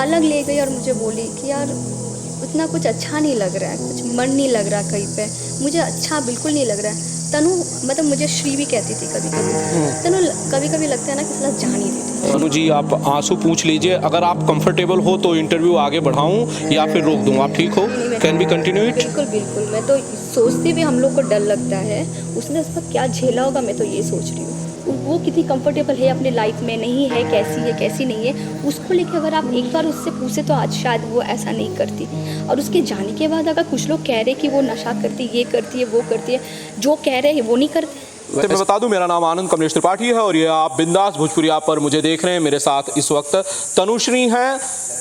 अलग ले गई और मुझे बोली कि यार उतना कुछ अच्छा नहीं लग रहा है, कुछ मन नहीं लग रहा कहीं पे, मुझे अच्छा बिल्कुल नहीं लग रहा है। तनु मतलब मुझे श्री भी कहती थी कभी कभी। तनु कभी कभी लगता है ना कि साला जान ही देती। तनु जी, आप आंसू पूछ लीजिए। अगर आप कंफर्टेबल हो तो इंटरव्यू आगे बढ़ाऊं या फिर रोक दूं? आप ठीक हो? Can be continue it? बिल्कुल बिल्कुल, मैं तो सोचती भी हम लोग को डर लगता है, उसने उस पर क्या झेला होगा, मैं तो ये सोच रही हूँ। वो कितनी कंफर्टेबल है अपने लाइफ में, नहीं है कैसी नहीं है, उसको लेके अगर आप एक बार उससे पूछे तो आज शायद वो ऐसा नहीं करती। और उसके जाने के बाद अगर कुछ लोग कह रहे कि वो नशा करती, ये करती है, वो करती है, जो कह रहे हैं वो नहीं करते। वैसे मैं बता दूं, मेरा नाम आनंद कमलेश त्रिपाठी है और ये आप बिंदास भोजपुरिया पर मुझे देख रहे हैं। मेरे साथ इस वक्त तनुश्री हैं।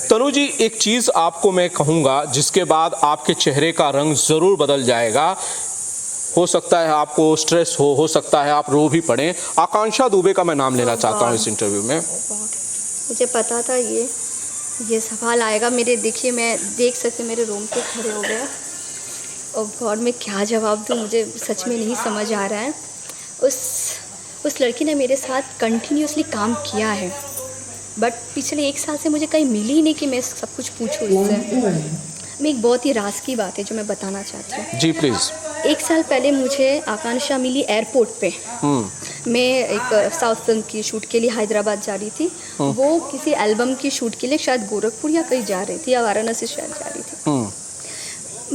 तनु जी, एक चीज़ आपको मैं कहूँगा जिसके बाद आपके चेहरे का रंग ज़रूर बदल जाएगा। हो सकता है आपको स्ट्रेस हो सकता है आप रो भी पड़े। आकांक्षा दुबे का मैं नाम लेना चाहता हूँ इस इंटरव्यू में। मुझे पता था ये सवाल आएगा। मेरे देखिए, मैं देख सकते मेरे रूम पे खड़े हो गए और गॉड में क्या जवाब दूँ, मुझे सच में नहीं समझ आ रहा है। उस लड़की ने मेरे साथ कंटिन्यूसली काम किया है, बट पिछले 1 साल से मुझे कहीं मिली ही नहीं कि मैं सब कुछ पूछूं इससे। मैं एक बहुत ही राज की बात है जो मैं बताना चाहती हूँ। जी प्लीज़। 1 साल पहले मुझे आकांक्षा मिली एयरपोर्ट पे। मैं एक साउथ फिल्म की शूट के लिए हैदराबाद जा रही थी। वो किसी एल्बम की शूट के लिए शायद गोरखपुर या कहीं जा रही थी, या वाराणसी शायद जा रही थी।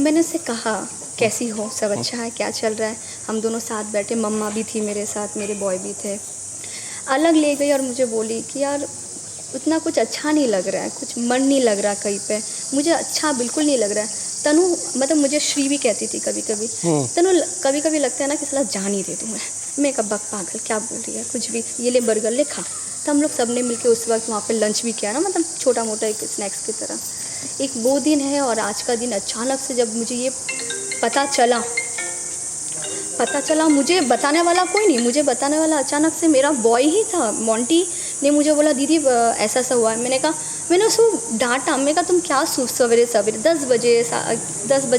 मैंने उससे कहा कैसी हो, सब अच्छा है, क्या चल रहा है। हम दोनों साथ बैठे, मम्मा भी थी मेरे साथ, मेरे बॉय भी थे। अलग ले गई और मुझे बोली कि यार उतना कुछ अच्छा नहीं लग रहा है, कुछ मन नहीं लग रहा कहीं पे, मुझे अच्छा बिल्कुल नहीं लग रहा है। तनु मतलब मुझे श्री भी कहती थी कभी कभी। तनु कभी कभी लगता है ना कि साला जान ही दे दूँ मैं कब पागल क्या बोल रही है, कुछ भी, ये ले बर्गर ले खा। तो हम लोग सब ने मिलकर उस वक्त वहाँ पे लंच भी किया ना, मतलब छोटा मोटा एक स्नैक्स की तरह। एक वो दिन है और आज का दिन अचानक से जब मुझे ये पता चला, मुझे बताने वाला कोई नहीं, मुझे बताने वाला अचानक से मेरा बॉय ही था। मोंटी ने मुझे बोला दीदी ऐसा सा हुआ है। मैंने उसको डांटा। मैंने कहा तुम क्या सवेरे 10 बजे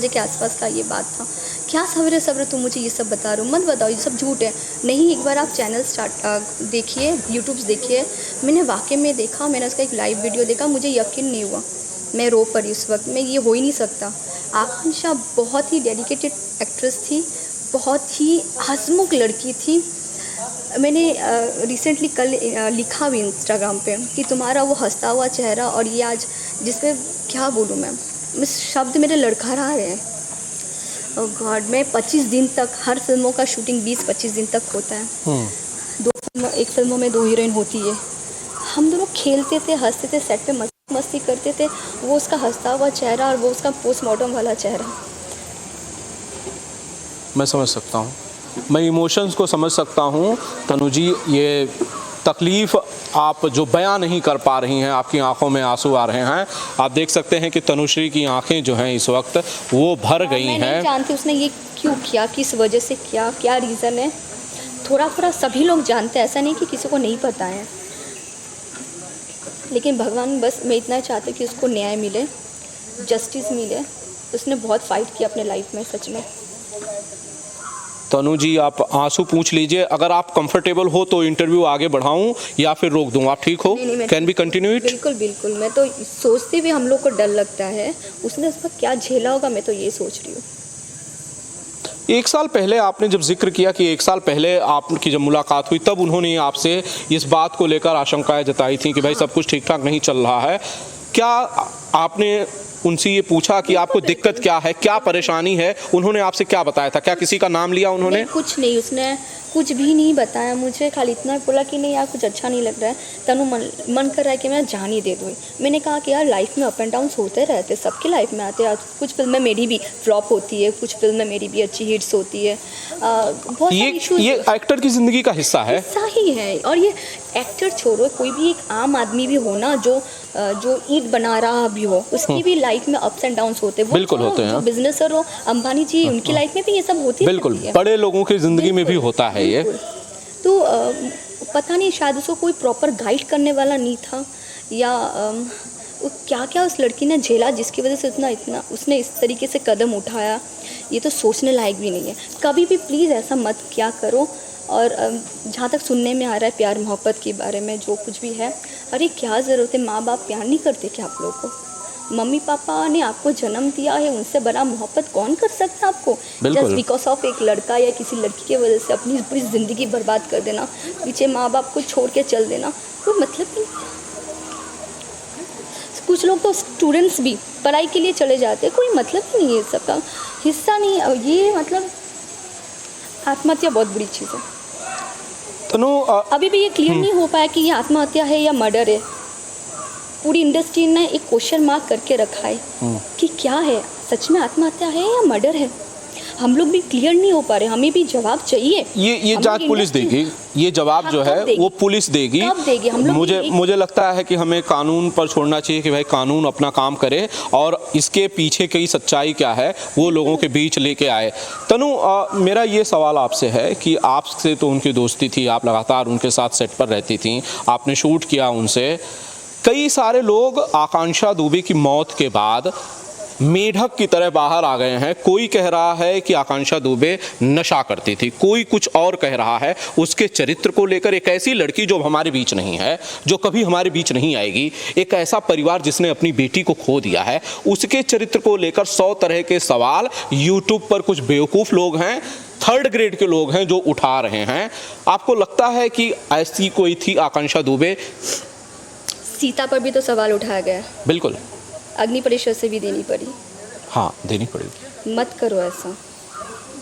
के आसपास का ये बात था, क्या सवेरे तुम मुझे ये सब बता रहे हो, मत बताओ, ये सब झूठ है। नहीं, एक बार आप चैनल देखिए, यूट्यूब्स देखिए। मैंने वाकई में देखा, मैंने उसका एक लाइव वीडियो देखा, मुझे यकीन नहीं हुआ, मैं रो पड़ी उस वक्त में, ये हो ही नहीं सकता। आकांक्षा बहुत ही डेडिकेटेड एक्ट्रेस थी, बहुत ही हंसमुख लड़की थी। मैंने रिसेंटली कल लिखा भी इंस्टाग्राम पे कि तुम्हारा वो हंसता हुआ चेहरा और ये आज जिसपे क्या बोलूँ मैं शब्द मेरे लड़खड़ा रहे हैं। और गॉड में 25 दिन तक, हर फिल्मों का शूटिंग 20-25 दिन तक होता है। एक फिल्मों में 2 हीरोइन होती है। हम दोनों खेलते थे, हंसते थे, सेट पे मस्ती करते थे। वो उसका हंसता हुआ चेहरा और वो उसका पोस्टमार्टम वाला चेहरा। मैं समझ सकता हूँ, मैं इमोशंस को समझ सकता हूँ। तनु जी, ये तकलीफ़ आप जो बयां नहीं कर पा रही हैं, आपकी आंखों में आंसू आ रहे हैं। आप देख सकते हैं कि तनुश्री की आंखें जो हैं इस वक्त वो भर गई हैं। मैं नहीं जानती उसने ये क्यों किया, किस वजह से किया, क्या रीज़न है। थोड़ा सभी लोग जानते हैं, ऐसा नहीं कि किसी को नहीं पता है। लेकिन भगवान, बस मैं इतना चाहती हूँ कि उसको न्याय मिले, जस्टिस मिले। उसने बहुत फाइट किया अपने लाइफ में, सच में। तनु जी, आप आंसू पूछ लीजिए। अगर आप कंफर्टेबल हो तो इंटरव्यू आगे बढ़ाऊं या फिर रोक दूं? आप ठीक हो? Can be continue it? बिल्कुल बिल्कुल, मैं तो सोचती भी हम लोग को डर लगता है, उसने उस पर क्या झेला होगा, मैं तो ये सोच रही हूँ। 1 साल पहले आपने जब जिक्र किया कि 1 साल पहले आपकी जब मुलाकात हुई तब उन्होंने आपसे इस बात को लेकर आशंकाएं जताई थी कि भाई सब कुछ ठीक ठाक नहीं चल रहा है। क्या आपने उनसे ये पूछा कि आपको दिक्कत क्या है, क्या परेशानी है? उन्होंने आपसे क्या बताया था? क्या किसी का नाम लिया उन्होंने? कुछ नहीं, उसने कुछ भी नहीं बताया मुझे। खाली इतना बोला कि नहीं यार कुछ अच्छा नहीं लग रहा है, तनु मन कर रहा है कि मैं जान ही दे दूँ। मैंने कहा कि यार लाइफ में अप एंड डाउन होते रहते, सबकी लाइफ में आते हैं। कुछ फिल्में मेरी भी फ्लॉप होती है, कुछ फिल्में मेरी भी अच्छी हिट्स होती है। बहुत ये एक्टर की ज़िंदगी का हिस्सा है, हिस्सा ही है। और ये एक्टर छोड़ो, कोई भी एक आम आदमी भी हो ना, जो ईंट बना रहा भी हो, उसकी भी लाइफ में अप्स एंड डाउन्स होते हैं। बिल्कुल होते हैं। बिजनेसर हो, अंबानी जी, उनकी लाइफ में भी ये सब होती है। बिल्कुल, बड़े लोगों की ज़िंदगी में भी होता है ये। तो पता नहीं, शायद उसको कोई प्रॉपर गाइड करने वाला नहीं था, या क्या उस लड़की ने झेला जिसकी वजह से इतना उसने इस तरीके से कदम उठाया, ये तो सोचने लायक भी नहीं है। कभी भी प्लीज़ ऐसा मत क्या करो। और जहाँ तक सुनने में आ रहा है प्यार मोहब्बत के बारे में जो कुछ भी है, अरे क्या ज़रूरत है, माँ बाप प्यार नहीं करते क्या आप लोगों को? मम्मी पापा ने आपको जन्म दिया है, उनसे बड़ा मोहब्बत कौन कर सकता है आपको? बिल्कुल। जस्ट बिकॉज ऑफ एक लड़का या किसी लड़की की वजह से अपनी पूरी ज़िंदगी बर्बाद कर देना, पीछे माँ बाप को छोड़ के चल देना, कोई मतलब नहीं। कुछ लोग तो स्टूडेंट्स भी पढ़ाई के लिए चले जाते हैं, कोई मतलब ही नहीं है, सबका हिस्सा नहीं है ये। मतलब आत्महत्या बहुत बुरी चीज़ है। तनु अभी भी ये क्लियर नहीं हो पाया कि ये आत्महत्या है या मर्डर है। पूरी इंडस्ट्री ने एक क्वेश्चन मार्क करके रखा है कि क्या है, सच में आत्महत्या है या मर्डर है। हम लोग भी क्लियर नहीं हो पा रहे, हमें भी जवाब चाहिए। ये जांच पुलिस देगी, ये जवाब जो है वो पुलिस देगी। कब देगी? हम लोग मुझे लगता है कि हमें कानून पर छोड़ना चाहिए कि भाई कानून अपना काम करे और इसके पीछे की सच्चाई क्या है वो लोगों के बीच लेके आए। तनु मेरा ये सवाल आपसे है कि आपसे तो उनकी दोस्ती थी, आप लगातार उनके साथ सेट पर रहती थी, आपने शूट किया उनसे। कई सारे लोग आकांक्षा दुबे की मौत के बाद मेढक की तरह बाहर आ गए हैं। कोई कह रहा है कि आकांक्षा दुबे नशा करती थी, कोई कुछ और कह रहा है उसके चरित्र को लेकर। एक ऐसी लड़की जो हमारे बीच नहीं है, जो कभी हमारे बीच नहीं आएगी, एक ऐसा परिवार जिसने अपनी बेटी को खो दिया है, उसके चरित्र को लेकर 100 तरह के सवाल यूट्यूब पर कुछ बेवकूफ़ लोग हैं, 3rd ग्रेड के लोग हैं जो उठा रहे हैं। आपको लगता है कि ऐसी कोई थी आकांक्षा दुबे? सीता पर भी तो सवाल उठाया गया, बिल्कुल। अग्नि परीक्षा से भी देनी पड़ी। हाँ, देनी पड़ेगी। मत करो ऐसा,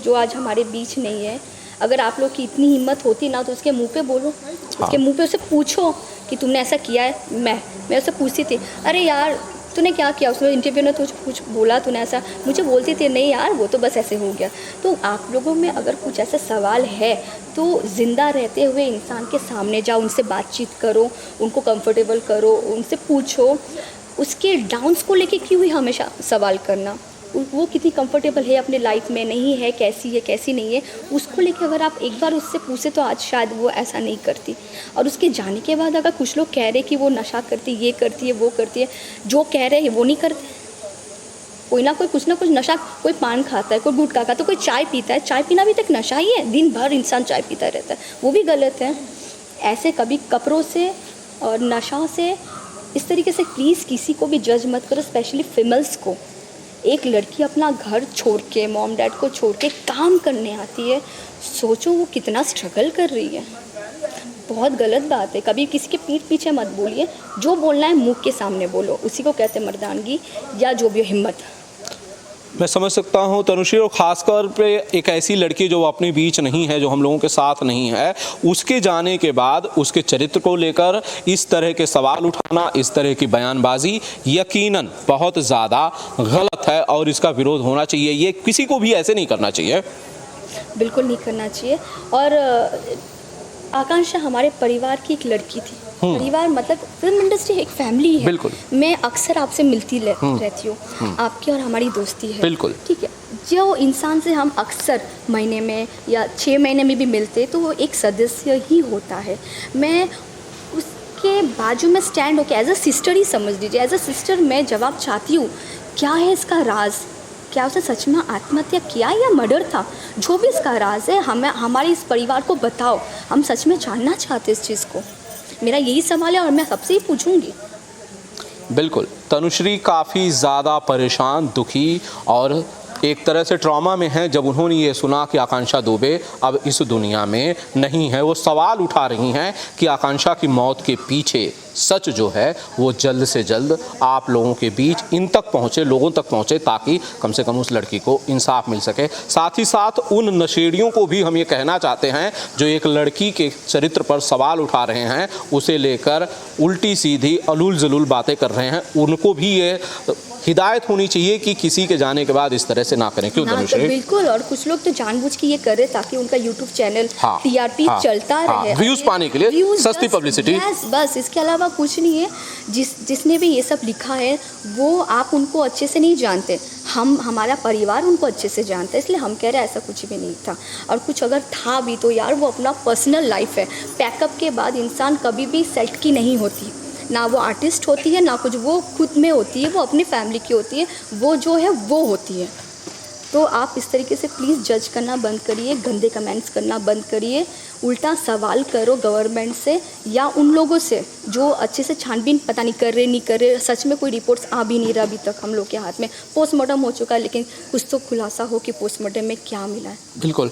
जो आज हमारे बीच नहीं है। अगर आप लोग की इतनी हिम्मत होती ना तो उसके मुंह पे बोलो, उसके मुंह पे उसे पूछो कि तुमने ऐसा किया है। मैं उससे पूछती थी, अरे यार तूने क्या किया? उसने इंटरव्यू में तुझे कुछ बोला तूने ऐसा? मुझे बोलती थी नहीं यार वो तो बस ऐसे हो गया। तो आप लोगों में अगर कुछ ऐसा सवाल है तो ज़िंदा रहते हुए इंसान के सामने जाओ, उनसे बातचीत करो, उनको कंफर्टेबल करो, उनसे पूछो। उसके डाउन्स को लेके क्यों ही हमेशा सवाल करना? वो कितनी कंफर्टेबल है अपने लाइफ में, नहीं है, कैसी नहीं है, उसको लेके अगर आप एक बार उससे पूछे तो आज शायद वो ऐसा नहीं करती। और उसके जाने के बाद अगर कुछ लोग कह रहे कि वो नशा करती, ये करती है, वो करती है, जो कह रहे हैं वो नहीं करते। कोई ना कोई कुछ ना कुछ नशा, कोई पान खाता है, कोई गुटखा खाता है, कोई चाय पीता है। चाय पीना भी तक नशा ही है, दिन भर इंसान चाय पीता रहता है, वो भी गलत है। ऐसे कभी कपड़ों से और नशा से इस तरीके से प्लीज़ किसी को भी जज मत करो, स्पेशली फीमेल्स को। एक लड़की अपना घर छोड़ के, मॉम डैड को छोड़ के काम करने आती है, सोचो वो कितना स्ट्रगल कर रही है। बहुत गलत बात है। कभी किसी के पीठ पीछे मत बोलिए, जो बोलना है मुंह के सामने बोलो, उसी को कहते हैं मर्दानगी या जो भी हिम्मत। मैं समझ सकता हूँ तनुश्री, और ख़ासकर पे एक ऐसी लड़की जो अपने बीच नहीं है, जो हम लोगों के साथ नहीं है, उसके जाने के बाद उसके चरित्र को लेकर इस तरह के सवाल उठाना, इस तरह की बयानबाजी यकीनन बहुत ज़्यादा गलत है और इसका विरोध होना चाहिए। ये किसी को भी ऐसे नहीं करना चाहिए, बिल्कुल नहीं करना चाहिए। और आकांक्षा हमारे परिवार की एक लड़की थी। परिवार मतलब फिल्म इंडस्ट्री एक फैमिली है। बिल्कुल। मैं अक्सर आपसे मिलती रहती हूँ, आपकी और हमारी दोस्ती है। बिल्कुल। ठीक है, जो इंसान से हम अक्सर महीने में या 6 महीने में भी मिलते तो वो एक सदस्य ही होता है। मैं उसके बाजू में स्टैंड होकर एज अ सिस्टर ही समझ लीजिए, एज अ सिस्टर मैं जवाब चाहती हूँ क्या है इसका राज, क्या उसने सच में आत्महत्या किया या मर्डर था? जो भी इसका राज है हमें, हमारे इस परिवार को बताओ, हम सच में जानना चाहते इस चीज़ को। मेरा यही सवाल है और मैं सबसे ही पूछूंगी। बिल्कुल। तनुश्री काफ़ी ज़्यादा परेशान, दुखी और एक तरह से ट्रॉमा में है जब उन्होंने ये सुना कि आकांक्षा दुबे अब इस दुनिया में नहीं है। वो सवाल उठा रही हैं कि आकांक्षा की मौत के पीछे सच जो है वो जल्द से जल्द आप लोगों के बीच इन तक पहुँचे, लोगों तक पहुँचे, ताकि कम से कम उस लड़की को इंसाफ मिल सके। साथ ही साथ उन नशेड़ियों को भी हम ये कहना चाहते हैं जो एक लड़की के चरित्र पर सवाल उठा रहे हैं, उसे लेकर उल्टी सीधी अलूल जलूल बातें कर रहे हैं, उनको भी ये हिदायत होनी चाहिए कि किसी के जाने के बाद इस तरह से ना करें। क्यों तनुश्री? बिल्कुल। और कुछ लोग तो जानबूझ के ये कर रहे ताकि उनका यूट्यूब चैनल टीआरपी चलता रहे, व्यूज पाने के लिए, सस्ती पब्लिसिटी, बस इसके अलावा कुछ नहीं है। जिसने भी ये सब लिखा है वो आप उनको अच्छे से नहीं जानते, हमारा परिवार उनको अच्छे से जानता है, इसलिए हम कह रहे हैं ऐसा कुछ भी नहीं था। और कुछ अगर था भी तो यार वो अपना पर्सनल लाइफ है। पैकअप के बाद इंसान कभी भी सेट की नहीं होती, ना वो आर्टिस्ट होती है, ना कुछ वो खुद में होती है, वो अपनी फैमिली की होती है, वो जो है वो होती है। तो आप इस तरीके से प्लीज़ जज करना बंद करिए, गंदे कमेंट्स करना बंद करिए, उल्टा सवाल करो गवर्नमेंट से या उन लोगों से जो अच्छे से छानबीन पता नहीं कर रहे नहीं कर रहे। सच में कोई रिपोर्ट्स आ भी नहीं रहा अभी तक हम लोग के हाथ में। पोस्टमार्टम हो चुका है लेकिन कुछ तो खुलासा हो कि पोस्टमार्टम में क्या मिला है। बिल्कुल।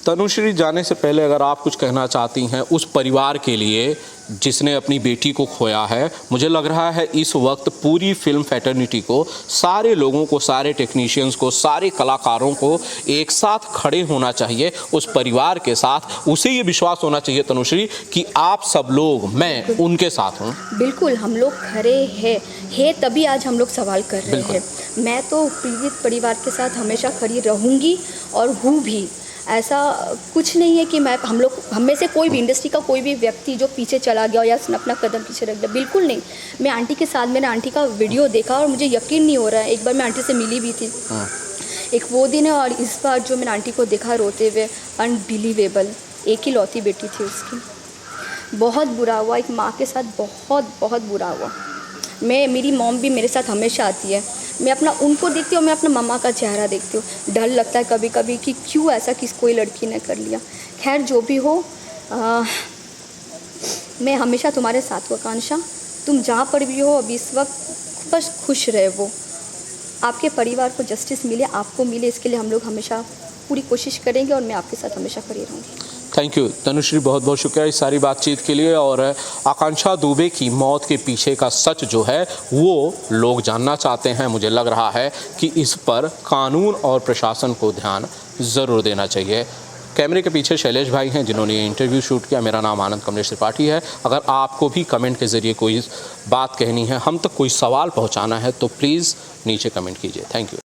तनुश्री, जाने से पहले अगर आप कुछ कहना चाहती हैं उस परिवार के लिए जिसने अपनी बेटी को खोया है, मुझे लग रहा है इस वक्त पूरी फिल्म फैटर्निटी को, सारे लोगों को, सारे टेक्नीशियंस को, सारे कलाकारों को एक साथ खड़े होना चाहिए उस परिवार के साथ। उसे ये विश्वास होना चाहिए तनुश्री कि आप सब लोग, मैं उनके साथ हूँ। बिल्कुल, हम लोग खड़े हैं तभी आज हम लोग सवाल कर रहे हैं। मैं तो पीड़ित परिवार के साथ हमेशा खड़ी रहूँगी और हूँ भी। ऐसा कुछ नहीं है कि हम में से कोई भी, इंडस्ट्री का कोई भी व्यक्ति जो पीछे चला गया या अपना कदम पीछे रख दिया, बिल्कुल नहीं। मैं आंटी के साथ, मैंने आंटी का वीडियो देखा और मुझे यकीन नहीं हो रहा है। एक बार मैं आंटी से मिली भी थी, एक वो दिन है और इस बार जो मैंने आंटी को देखा रोते हुए, अनबिलीवेबल। एक ही लौती बेटी थी उसकी। बहुत बुरा हुआ, एक माँ के साथ बहुत बहुत बुरा हुआ। मेरी मॉम भी मेरे साथ हमेशा आती है, मैं अपना उनको देखती हूँ, मैं अपना मम्मा का चेहरा देखती हूँ। डर लगता है कभी कभी कि क्यों ऐसा कोई लड़की ने कर लिया। खैर जो भी हो, मैं हमेशा तुम्हारे साथ हूँ आकांक्षा। तुम जहाँ पर भी हो अभी इस वक्त बस खुश रहे। वो आपके परिवार को जस्टिस मिले, आपको मिले, इसके लिए हम लोग हमेशा पूरी कोशिश करेंगे और मैं आपके साथ हमेशा खड़ी रहूँगी। थैंक यू तनुश्री, बहुत बहुत शुक्रिया इस सारी बातचीत के लिए। और आकांक्षा दुबे की मौत के पीछे का सच जो है वो लोग जानना चाहते हैं। मुझे लग रहा है कि इस पर कानून और प्रशासन को ध्यान ज़रूर देना चाहिए। कैमरे के पीछे शैलेश भाई हैं जिन्होंने ये इंटरव्यू शूट किया। मेरा नाम आनंद कमलेश त्रिपाठी है। अगर आपको भी कमेंट के ज़रिए कोई बात कहनी है, हम तक कोई सवाल पहुँचाना है, तो प्लीज़ नीचे कमेंट कीजिए। Thank you.